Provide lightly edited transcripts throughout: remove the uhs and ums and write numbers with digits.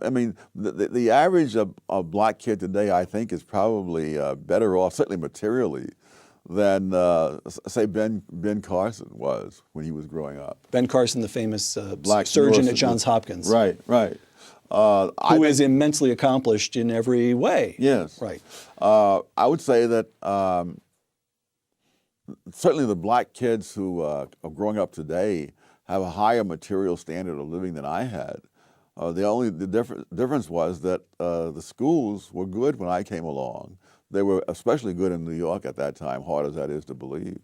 I mean, the average of black kid today, I think, is probably better off, certainly materially, than say Ben Carson was when he was growing up. Ben Carson, the famous Black surgeon neuroscientist. at Johns Hopkins. Right, right. Who is immensely accomplished in every way. Yes. Right. I would say that certainly the black kids who are growing up today have a higher material standard of living than I had. The difference was that the schools were good when I came along. They were especially good in New York at that time, hard as that is to believe.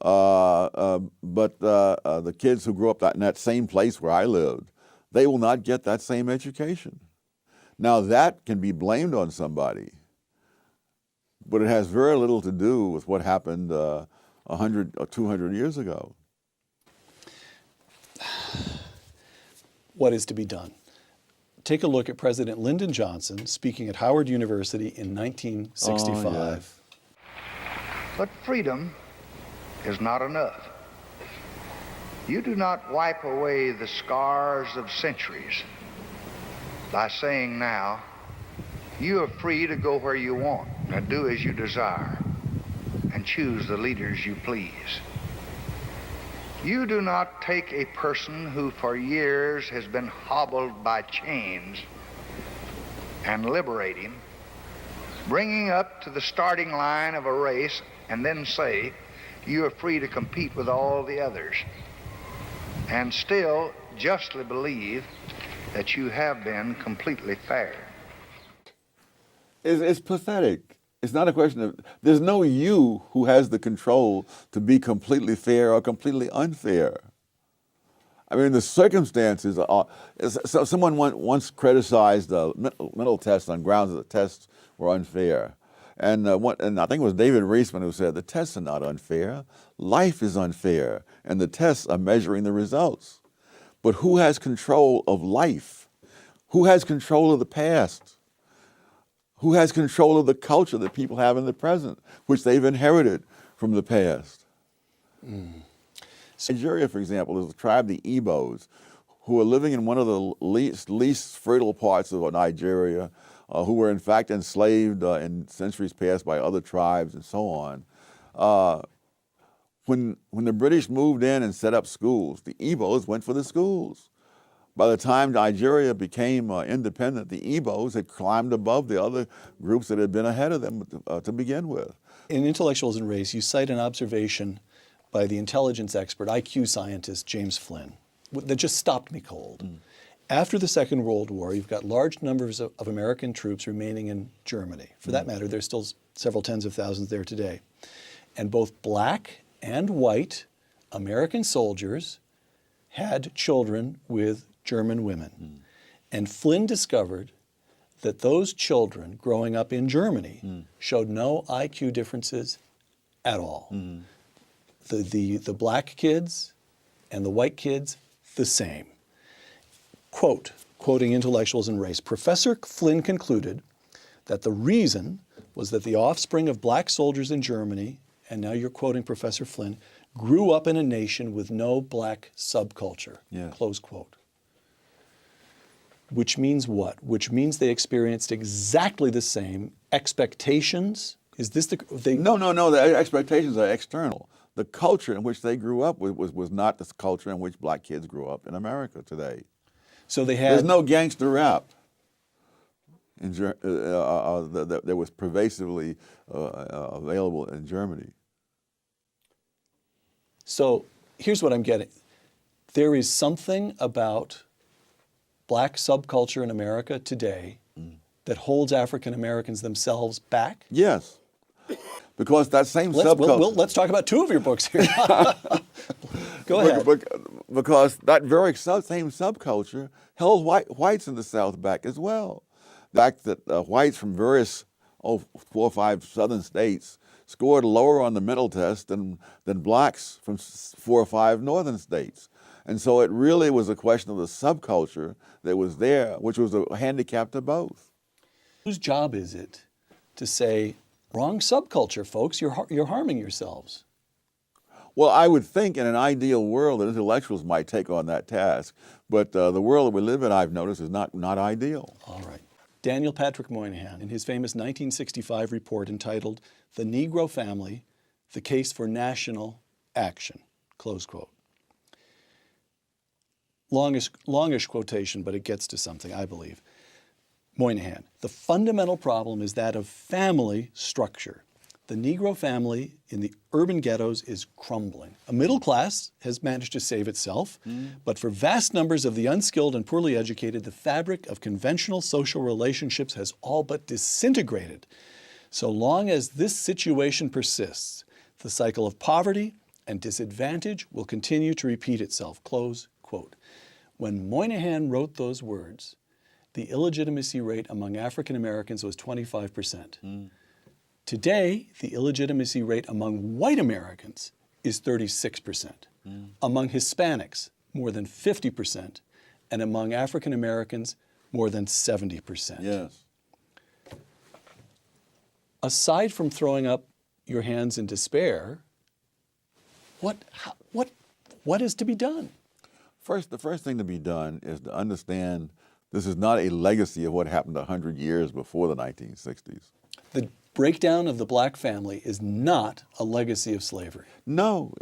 But the kids who grew up in that same place where I lived, they will not get that same education. Now that can be blamed on somebody, but it has very little to do with what happened 100 or 200 years ago. What is to be done? Take a look at President Lyndon Johnson speaking at Howard University in 1965. Oh, yes. But freedom is not enough. You do not wipe away the scars of centuries by saying now, you are free to go where you want and do as you desire and choose the leaders you please. You do not take a person who for years has been hobbled by chains and liberate him, bringing up to the starting line of a race, and then say, you are free to compete with all the others, and still justly believe that you have been completely fair. It's pathetic. It's not a question of, there's no you who has the control to be completely fair or completely unfair. I mean, the circumstances are, so someone once criticized mental tests on grounds that the tests were unfair. And I think it was David Reisman who said, the tests are not unfair. Life is unfair, and the tests are measuring the results. But who has control of life? Who has control of the past? Who has control of the culture that people have in the present, which they've inherited from the past? Nigeria, for example, is a tribe, the Igbos, who are living in one of the least fertile parts of Nigeria, who were in fact enslaved in centuries past by other tribes and so on. When the British moved in and set up schools, the Igbos went for the schools. By the time Nigeria became independent, the Igbos had climbed above the other groups that had been ahead of them to begin with. In Intellectuals and Race, you cite an observation by the intelligence expert, IQ scientist James Flynn, that just stopped me cold. After the Second World War, you've got large numbers of American troops remaining in Germany. For that matter, there's still several tens of thousands there today. And both black and white American soldiers had children with German women. And Flynn discovered that those children growing up in Germany showed no IQ differences at all. The black kids and the white kids, the same. Quoting Intellectuals and Race, Professor Flynn concluded that the reason was that the offspring of black soldiers in Germany, and now you're quoting Professor Flynn, grew up in a nation with no black subculture, close quote. Which means what? Which means they experienced exactly the same expectations. Is this the... No, the expectations are external. The culture in which they grew up was not the culture in which black kids grew up in America today. So they had... There's no gangster rap that was pervasively available in Germany. So here's what I'm getting. There is something about black subculture in America today that holds African Americans themselves back? Yes, because that same subculture... Let's talk about two of your books here. Go ahead. Because that very same subculture held whites in the South back as well. The fact that whites from various 4 or 5 southern states scored lower on the mental test than blacks from 4 or 5 northern states. And so it really was a question of the subculture that was there, which was a handicap to both. Whose job is it to say, wrong subculture, folks, you're harming yourselves? Well, I would think in an ideal world that intellectuals might take on that task, but the world that we live in, I've noticed, is not ideal. All right. Daniel Patrick Moynihan, in his famous 1965 report entitled The Negro Family, The Case for National Action, close quote. Longish quotation, but it gets to something, I believe. Moynihan, the fundamental problem is that of family structure. The Negro family in the urban ghettos is crumbling. A middle class has managed to save itself, but for vast numbers of the unskilled and poorly educated, the fabric of conventional social relationships has all but disintegrated. So long as this situation persists, the cycle of poverty and disadvantage will continue to repeat itself. Close quote. When Moynihan wrote those words, the illegitimacy rate among African Americans was 25%. Today, the illegitimacy rate among white Americans is 36%. Among Hispanics, more than 50%, and among African Americans, more than 70%. Yes. Aside from throwing up your hands in despair, what is to be done? The first thing to be done is to understand this is not a legacy of what happened 100 years before the 1960s. The breakdown of the black family is not a legacy of slavery. No.